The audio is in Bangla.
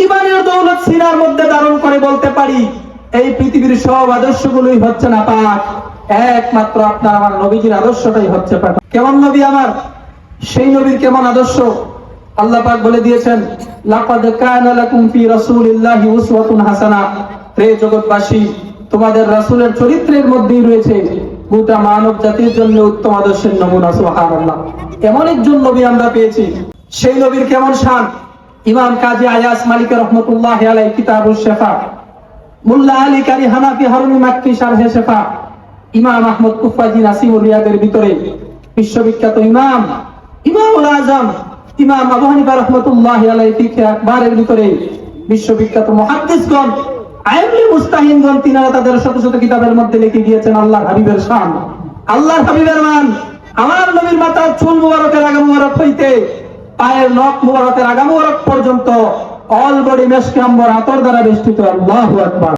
ইমানের দৌলত সিনার মধ্যে ধারণ করে বলতে পারি এই পৃথিবীর সব আদর্শগুলোই হচ্ছে না পাক, একমাত্র আপনার আমার নবীজির আদর্শটাই হচ্ছে পাক। কেমন নবী আমার, সেই নবীর কেমন আদর্শ আল্লাহ পাক বলে দিয়েছেন, লাকাদ কানা লাকুম ফি রাসূলিল্লাহি উসওয়াতুন হাসানাহ। হে জগৎবাসী, তোমাদের রাসূলের চরিত্রের মধ্যেই রয়েছে গোটা মানব জাতির জন্য উত্তম আদর্শের নমুনা। সুবহানাল্লাহ, এমন একজন নবী আমরা পেয়েছি। সেই নবীর কেমন শান, ইমাম কাজী আয়াস মালিক রহমতুল্লাহ আলাইহি কিতাবুশ শিফা, মুল্লা আলী কারি হানাফি হারুনি মাক্কি শারহে শিফা, ইমাম আহমদ কুফাজি নাসিমুর রিয়াদের ভিতরে বিশ্ববিখ্যাত ইমাম ইমামুল আজম ইমাম আবু হানিফা রহমতুল্লাহ আলাইহি ফিকহে আকবারের ভিতরে বিশ্ববিখ্যাত মুহাদ্দিসগণ আইমে মুস্তাহিনগণ তিনারা তাদের শত শত কিতাবের মধ্যে লিখে গিয়েছেন আল্লাহর হাবিবের শান, আল্লাহর হাবিবের মান। আমার নবীর মাথার চুল মুবারকের আগা মুবারক হইতে পায়ের নখ মুবারকের আগা মুবারক পর্যন্ত অল বডি মেশকে আম্বর আতর দ্বারা বেষ্টিত। আল্লাহু আকবার।